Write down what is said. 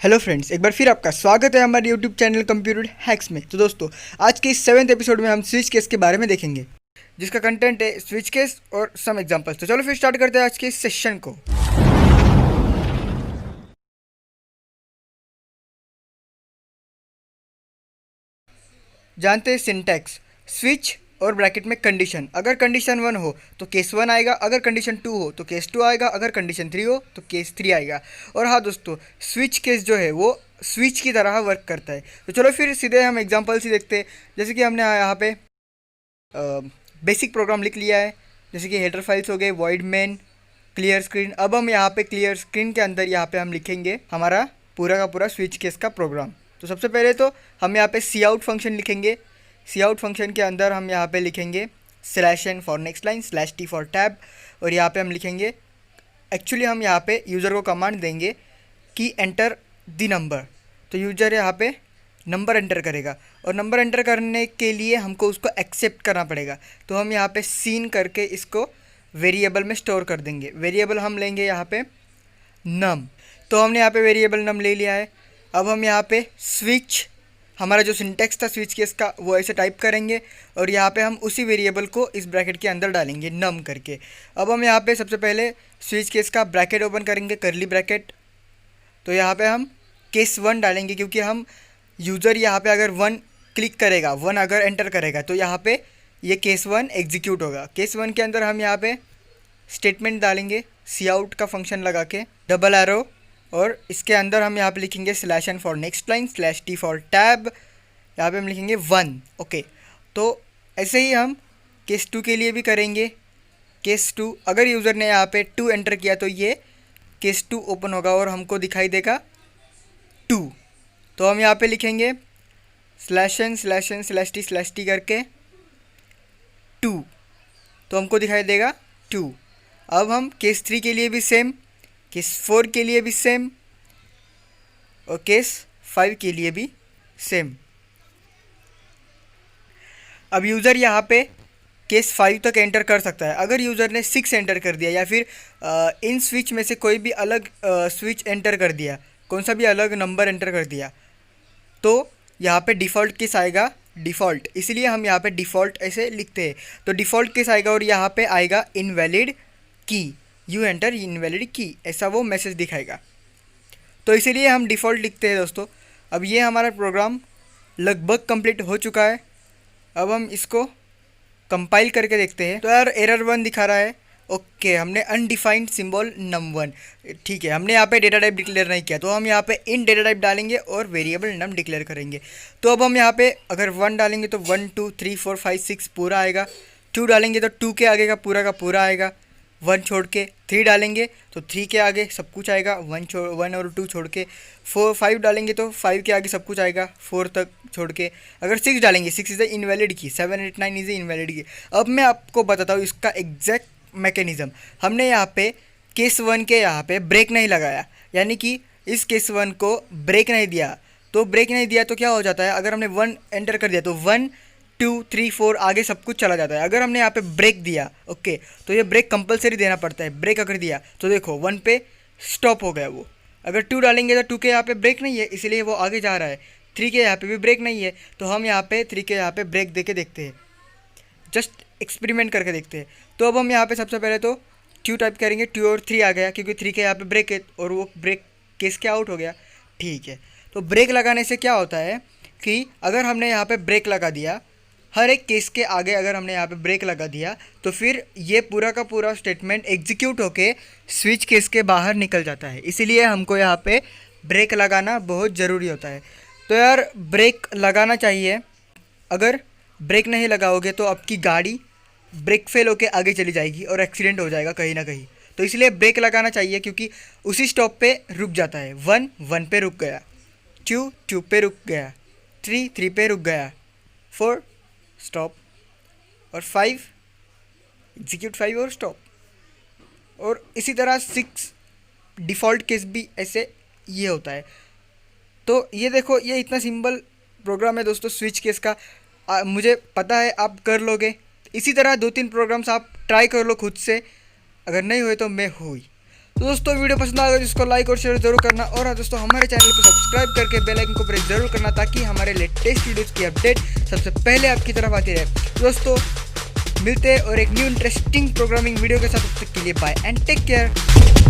Hello friends, एक बार फिर आपका स्वागत है हमारे यूट्यूब चैनल कंप्यूटर हैक्स में। तो दोस्तों, आज के इस 7th एपिसोड में हम स्विच केस के बारे में देखेंगे, जिसका कंटेंट है स्विच केस और सम एग्जांपल्स। तो चलो फिर स्टार्ट करते हैं आज के इस सेशन को। जानते हैं सिंटैक्स। स्विच और ब्रैकेट में कंडीशन। अगर कंडीशन 1 हो तो केस 1 आएगा, अगर कंडीशन 2 हो तो केस 2 आएगा, अगर कंडीशन 3 हो तो केस 3 आएगा। और हाँ दोस्तों, स्विच केस जो है वो स्विच की तरह वर्क करता है। तो चलो फिर सीधे हम एग्जांपल्स ही देखते हैं। जैसे कि हमने यहाँ पे बेसिक प्रोग्राम लिख लिया है, जैसे कि हेडर फाइल्स हो गए, वॉइड मेन, क्लियर स्क्रीन। अब हम यहाँ पे क्लियर स्क्रीन के अंदर यहाँ पे हम लिखेंगे हमारा पूरा का पूरा स्विच केस का प्रोग्राम। तो सबसे पहले तो हम यहाँ पे सी आउट फंक्शन लिखेंगे। सी आउट फंक्शन के अंदर हम यहाँ पे लिखेंगे /n for next line, /t for tab, और यहाँ पे हम लिखेंगे, एक्चुअली हम यहाँ पे यूज़र को कमांड देंगे कि एंटर द नंबर। तो यूज़र यहाँ पे नंबर एंटर करेगा, और नंबर एंटर करने के लिए हमको उसको एक्सेप्ट करना पड़ेगा। तो हम यहाँ पे सीन करके इसको वेरिएबल में स्टोर कर देंगे। वेरिएबल हम लेंगे यहाँ पे नम। तो हमने यहाँ पे वेरिएबल नम ले लिया है। अब हम यहाँ पे स्विच, हमारा जो सिंटेक्स था स्विच केस का, वो ऐसे टाइप करेंगे, और यहाँ पे हम उसी वेरिएबल को इस ब्रैकेट के अंदर डालेंगे नम करके। अब हम यहाँ पे सबसे पहले स्विच केस का ब्रैकेट ओपन करेंगे, करली ब्रैकेट। तो यहाँ पे हम केस 1 डालेंगे, क्योंकि हम यूज़र यहाँ पे अगर 1 क्लिक करेगा, 1 अगर एंटर करेगा, तो यहाँ पे ये केस 1 एग्जीक्यूट होगा। केस 1 के अंदर हम यहाँ पे स्टेटमेंट डालेंगे सी आउट का फंक्शन लगा के, डबल एरो, और इसके अंदर हम यहाँ पे लिखेंगे /n for next line, /t for tab. यहाँ पे हम लिखेंगे 1। ओके, तो ऐसे ही हम केस 2 के लिए भी करेंगे। केस 2, अगर यूज़र ने यहाँ पे 2 एंटर किया तो ये केस 2 ओपन होगा और हमको दिखाई देगा 2। तो हम यहाँ पे लिखेंगे /n/t करके 2, तो हमको दिखाई देगा 2। अब हम केस 3 के लिए भी सेम, केस 4 के लिए भी सेम, और केस 5 के लिए भी सेम। अब यूज़र यहाँ पे केस 5 तक एंटर कर सकता है। अगर यूज़र ने 6 एंटर कर दिया, या फिर इन स्विच में से कोई भी अलग स्विच एंटर कर दिया, कौन सा भी अलग नंबर एंटर कर दिया, तो यहाँ पे डिफ़ॉल्ट केस आएगा, डिफ़ॉल्ट। इसलिए हम यहाँ पे डिफ़ॉल्ट ऐसे लिखते हैं। तो डिफ़ॉल्ट केस आएगा और यहाँ पे आएगा इनवैलिड की, यू एंटर इनवैलिड की, ऐसा वो मैसेज दिखाएगा। तो इसीलिए हम डिफ़ॉल्ट लिखते हैं दोस्तों। अब ये हमारा प्रोग्राम लगभग कंप्लीट हो चुका है। अब हम इसको कंपाइल करके देखते हैं। तो यार एरर 1 दिखा रहा है। ओके, हमने अनडिफाइंड सिंबल num1, ठीक है, हमने यहाँ पे डेटा टाइप डिक्लेयर नहीं किया, तो हम यहाँ पे इन डेटा टाइप डालेंगे और वेरिएबल num डिक्लेयर करेंगे। तो अब हम यहाँ पे अगर 1 डालेंगे तो 1 2 3 4 5 6 पूरा आएगा। 2 डालेंगे तो 2 के आगे का पूरा आएगा। 1 छोड़ के 3 डालेंगे तो 3 के आगे सब कुछ आएगा। 1 और 2 छोड़ के 5 डालेंगे तो 5 के आगे सब कुछ आएगा, 4 तक छोड़ के। अगर 6 डालेंगे, 6 इज़ द इनवैलिड की, 7 8 9 इज़ द इनवैलिड की। अब मैं आपको बताता हूँ इसका एग्जैक्ट मैकेनिज़्म। हमने यहाँ पे केस 1 के यहाँ पे ब्रेक नहीं लगाया, यानी कि इस केस 1 को ब्रेक नहीं दिया। तो ब्रेक नहीं दिया तो क्या हो जाता है, अगर हमने 1 एंटर कर दिया तो 1 2 3 4 आगे सब कुछ चला जाता है। अगर हमने यहाँ पे ब्रेक दिया, ओके, तो ये ब्रेक कंपलसरी देना पड़ता है। ब्रेक अगर दिया तो देखो 1 पे स्टॉप हो गया वो। अगर 2 डालेंगे तो 2 के यहाँ पे ब्रेक नहीं है, इसलिए वो आगे जा रहा है। 3 के यहाँ पे भी ब्रेक नहीं है, तो हम यहाँ पे 3 के यहाँ पे ब्रेक दे के देखते हैं, जस्ट एक्सपेरिमेंट करके देखते हैं। तो अब हम यहाँ पे सबसे पहले तो 2 टाइप करेंगे, 2 और 3 आ गया, क्योंकि 3 के यहाँ पे ब्रेक है और वो ब्रेक केस के आउट हो गया, ठीक है। तो ब्रेक लगाने से क्या होता है कि अगर हमने यहाँ पे ब्रेक लगा दिया, हर एक केस के आगे अगर हमने यहाँ पे ब्रेक लगा दिया, तो फिर ये पूरा का पूरा स्टेटमेंट एग्जीक्यूट होके स्विच केस के बाहर निकल जाता है। इसीलिए हमको यहाँ पे ब्रेक लगाना बहुत ज़रूरी होता है। तो यार ब्रेक लगाना चाहिए। अगर ब्रेक नहीं लगाओगे तो आपकी गाड़ी ब्रेक फेल होके आगे चली जाएगी और एक्सीडेंट हो जाएगा कहीं ना कहीं। तो इसलिए ब्रेक लगाना चाहिए, क्योंकि उसी स्टॉप पे रुक जाता है। 1 पे रुक गया, 2 पे रुक गया, 3 पे रुक गया, 4 स्टॉप, और 5 एग्जीक्यूट 5 और स्टॉप। और इसी तरह 6 डिफ़ॉल्ट केस भी ऐसे ये होता है। तो ये देखो, ये इतना सिंपल प्रोग्राम है दोस्तों स्विच केस का। मुझे पता है आप कर लोगे। इसी तरह 2-3 प्रोग्राम्स आप ट्राई कर लो खुद से, अगर नहीं हुए तो मैं हुई। तो दोस्तों वीडियो पसंद आएगा जिसको लाइक और शेयर जरूर करना, और हाँ दोस्तों हमारे चैनल को सब्सक्राइब करके बेल आइकन को प्रेस जरूर करना ताकि हमारे लेटेस्ट वीडियोज़ की अपडेट सबसे पहले आपकी तरफ आती रहे। दोस्तों मिलते हैं और एक न्यू इंटरेस्टिंग प्रोग्रामिंग वीडियो के साथ, तब तक के लिए बाय एंड टेक केयर।